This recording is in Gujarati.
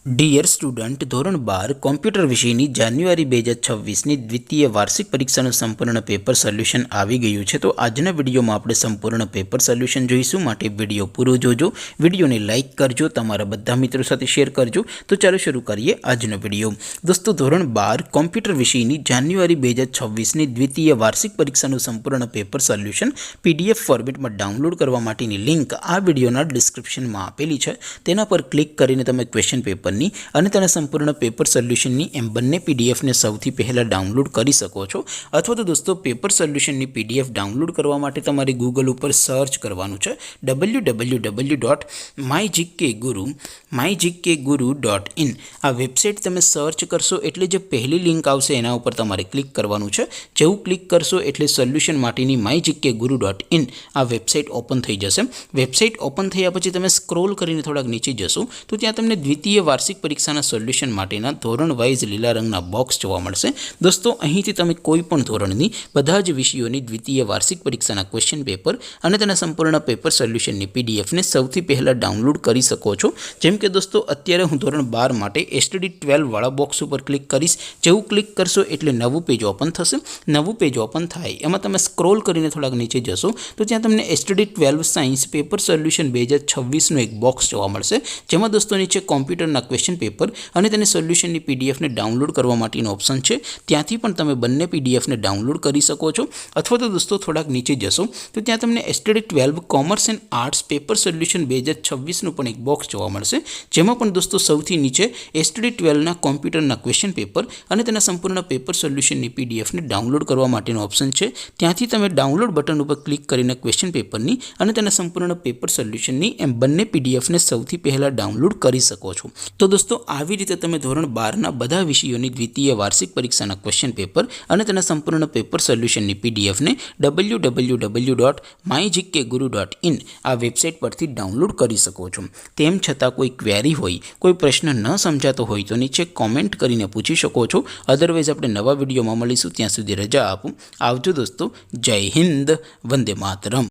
ડિયર સ્ટુડન્ટ, ધોરણ 12 કોમ્પ્યુટર વિષયની જાન્યુઆરી 2026ની દ્વિતીય વાર્ષિક પરીક્ષાનું સંપૂર્ણ પેપર સોલ્યુશન આવી ગયું છે। તો આજના વિડીયોમાં આપણે સંપૂર્ણ પેપર સોલ્યુશન જોઈશું, માટે વિડીયો પૂરો જોજો। વિડીયોને લાઇક કરજો, તમારા બધા મિત્રો સાથે શેર કરજો। તો ચાલો શરૂ કરીએ આજનો વિડીયો। દોસ્તો, ધોરણ 12 કોમ્પ્યુટર વિષયની જાન્યુઆરી 2026ની દ્વિતીય વાર્ષિક પરીક્ષાનું સંપૂર્ણ પેપર સોલ્યુશન PDF ફોર્મેટમાં ડાઉનલોડ કરવા માટેની લિંક આ વિડીયોના ડિસ્ક્રિપ્શનમાં આપેલી છે। તેના પર ક્લિક કરીને તમે ક્વેશ્ચન પેપર અને તેના સંપૂર્ણ પેપર સોલ્યુશનની એમ બંને પીડીએફને સૌથી પહેલાં ડાઉનલોડ કરી શકો છો। અથવા તો દોસ્તો, પેપર સોલ્યુશનની પીડીએફ ડાઉનલોડ કરવા માટે તમારે ગૂગલ ઉપર સર્ચ કરવાનું છે www.mygkguru.in। આ વેબસાઇટ તમે સર્ચ કરશો એટલે જે પહેલી લિંક આવશે એના ઉપર તમારે ક્લિક કરવાનું છે। જેવું ક્લિક કરશો એટલે સોલ્યુશન માટેની mygkguru.in આ વેબસાઇટ ઓપન થઈ જશે। વેબસાઇટ ઓપન થયા પછી તમે સ્ક્રોલ કરીને થોડાક નીચે જશો તો ત્યાં તમને દ્વિતીય વાર્ષિક પરીક્ષાના સોલ્યુશન માટેના ધોરણ વાઇઝ લીલા રંગના બોક્સ જોવા મળશે। દોસ્તો, અહીંથી તમે કોઈ પણ ધોરણની બધા જ વિષયોની દ્વિતીય વાર્ષિક પરીક્ષાના ક્વેશ્ચન પેપર અને તેના સંપૂર્ણ પેપર સોલ્યુશનની પીડીએફને સૌથી પહેલાં ડાઉનલોડ કરી શકો છો। જેમ કે દોસ્તો, અત્યારે હું ધોરણ 12 માટે STD 12 વાળા બોક્સ ઉપર ક્લિક કરીશ। જેવું ક્લિક કરશો એટલે નવું પેજ ઓપન થશે। નવું પેજ ઓપન થાય એમાં તમે સ્ક્રોલ કરીને થોડાક નીચે જશો તો ત્યાં તમને STD 12 સાયન્સ પેપર સોલ્યુશન 2026નું એક બોક્સ જોવા મળશે, જેમાં દોસ્તો નીચે કોમ્પ્યુટરના ક્વેશ્ચન પેપર અને તેને સોલ્યુશનની પીડીએફને ડાઉનલોડ કરવા માટેનો ઓપ્શન છે। ત્યાંથી પણ તમે બંને પીડીએફને ડાઉનલોડ કરી શકો છો। અથવા તો દોસ્તો, થોડાક નીચે જશો તો ત્યાં તમને STD 12 commerce and arts paper solution 2026નું પણ એક બોક્સ જોવા મળશે, જેમાં પણ દોસ્તો સૌથી નીચે STD 12ના કોમ્પ્યુટરના ક્વેશ્ચન પેપર અને તેના સંપૂર્ણ પેપર સોલ્યુશનની પીડીએફને ડાઉનલોડ કરવા માટેનો ઓપ્શન છે। ત્યાંથી તમે ડાઉનલોડ બટન ઉપર ક્લિક કરીને ક્વેશ્ચન પેપરની અને તેના સંપૂર્ણ પેપર સોલ્યુશનની એમ બંને પીડીએફને સૌથી પહેલાં ડાઉનલોડ કરી શકો છો। તો દોસ્તો, આવી રીતે તમે ધોરણ 12ના બધા વિષયોની દ્વિતીય વાર્ષિક પરીક્ષાના ક્વેશ્ચન પેપર અને તેના સંપૂર્ણ પેપર સોલ્યુશનની પીડીએફને www.mygkguru.in આ વેબસાઇટ પરથી ડાઉનલોડ કરી શકો છો। તેમ છતાં કોઈ ક્વેરી હોય, કોઈ પ્રશ્ન ન સમજાતો હોય તો નીચે કોમેન્ટ કરીને પૂછી શકો છો। અધરવાઇઝ આપણે નવા વિડીયોમાં મળીશું, ત્યાં સુધી રજા આપો। આવજો દોસ્તો, જય હિન્દ, વંદે માતરમ।